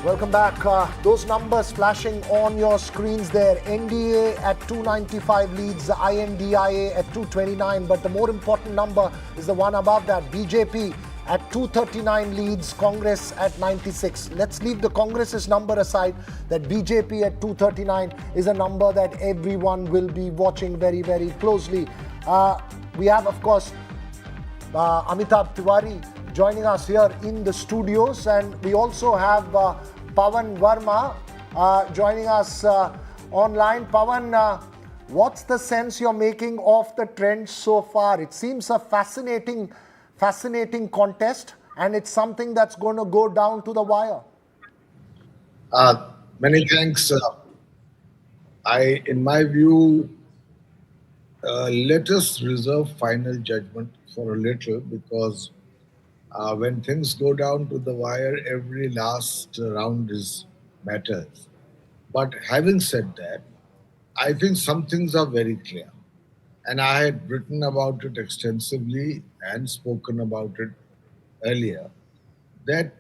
Welcome back. Those numbers flashing on your screens there. NDA at 295 leads the INDIA at 229. But the more important number is the one above that. BJP at 239 leads Congress at 96. Let's leave the Congress's number aside. That BJP at 239 is a number that everyone will be watching very, very closely. We have, of course, Amitabh Tiwari joining us here in the studios, and we also have Pawan Verma joining us online. Pawan, what's the sense you're making of the trend so far? It seems a fascinating contest, and it's something that's going to go down to the wire. Many thanks. In my view, let us reserve final judgment for a little, because when things go down to the wire, every last round matters. But having said that, I think some things are very clear. And I had written about it extensively and spoken about it earlier, that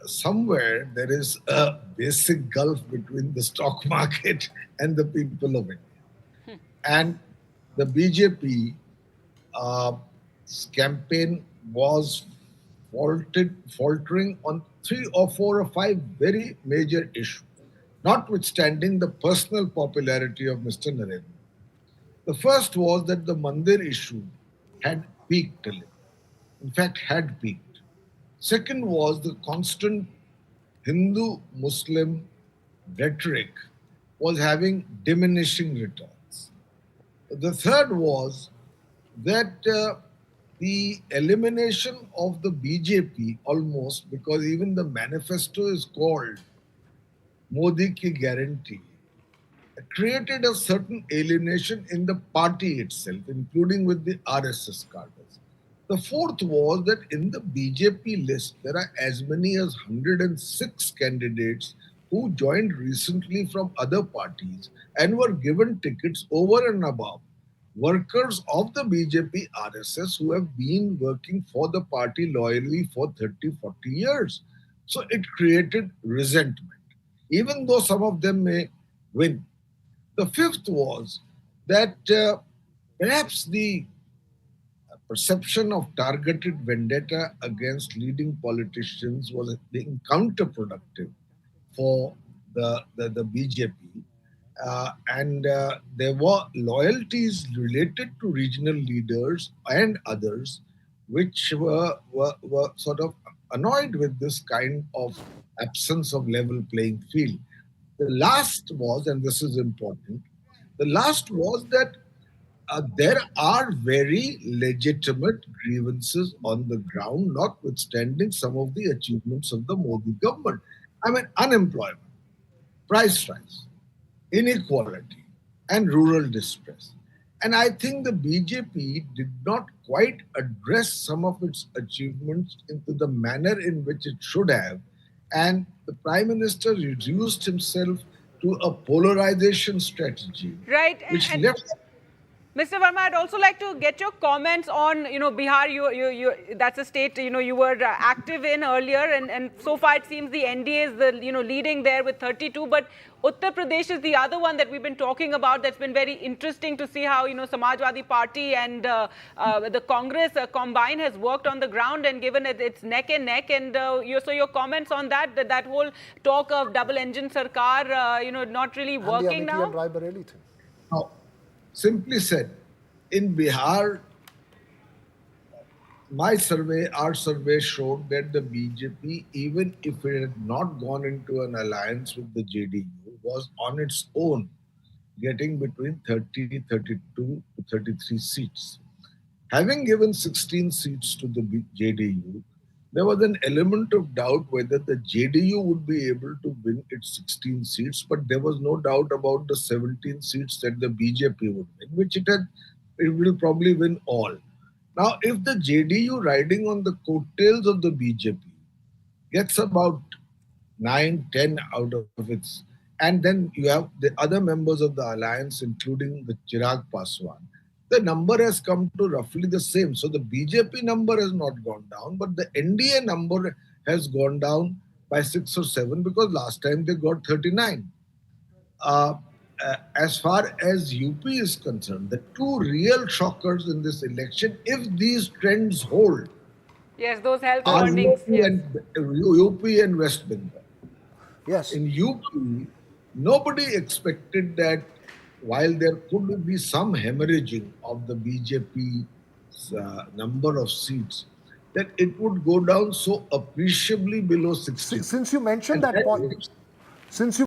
somewhere there is a basic gulf between the stock market and the people of India. And the BJP campaign was faltering on 3 or 4 or 5 very major issues, notwithstanding the personal popularity of Mr. Narendra. The first was that the Mandir issue had peaked a little. In fact, had peaked. Second was the constant Hindu-Muslim rhetoric was having diminishing returns. The third was that the elimination of the BJP almost, because even the manifesto is called Modi Ki Guarantee, created a certain alienation in the party itself, including with the RSS cadres. The fourth was that in the BJP list, there are as many as 106 candidates who joined recently from other parties and were given tickets over and above workers of the BJP RSS who have been working for the party loyally for 30, 40 years. So it created resentment, even though some of them may win. The fifth was that perhaps the perception of targeted vendetta against leading politicians was being counterproductive for the BJP. There were loyalties related to regional leaders and others which were sort of annoyed with this kind of absence of level playing field. The last was, and this is important, the last was that there are very legitimate grievances on the ground, notwithstanding some of the achievements of the Modi government. I mean, unemployment, price rise, inequality, and rural distress. And I think the BJP did not quite address some of its achievements into the manner in which it should have. And the Prime Minister reduced himself to a polarization strategy. Right. Which left... Mr. Verma, I'd also like to get your comments on, Bihar. You that's a state, you were active in earlier, and so far it seems the NDA is the, leading there with 32. But Uttar Pradesh is the other one that we've been talking about. That's been very interesting to see how, Samajwadi Party and the Congress combine has worked on the ground and given it's neck and neck. And so your comments on that whole talk of double engine sarkar, not really working now. No. Simply said, in Bihar, our survey showed that the BJP, even if it had not gone into an alliance with the JDU, was on its own getting between 30, 32 to 33 seats. Having given 16 seats to the JDU, there was an element of doubt whether the JDU would be able to win its 16 seats, but there was no doubt about the 17 seats that the BJP would win, which it will probably win all. Now, if the JDU riding on the coattails of the BJP gets about 9, 10 out of its, and then you have the other members of the alliance, including the Chirag Paswan, the number has come to roughly the same. So the BJP number has not gone down, but the NDA number has gone down by 6 or 7 because last time they got 39. As far as UP is concerned, the two real shockers in this election, if these trends hold, Yes, those health are warnings. Yes. UP and West Bengal. Yes. In UP, nobody expected that while there could be some hemorrhaging of the BJP's number of seats, that it would go down so appreciably below 60. Since you mentioned And that point, gives since you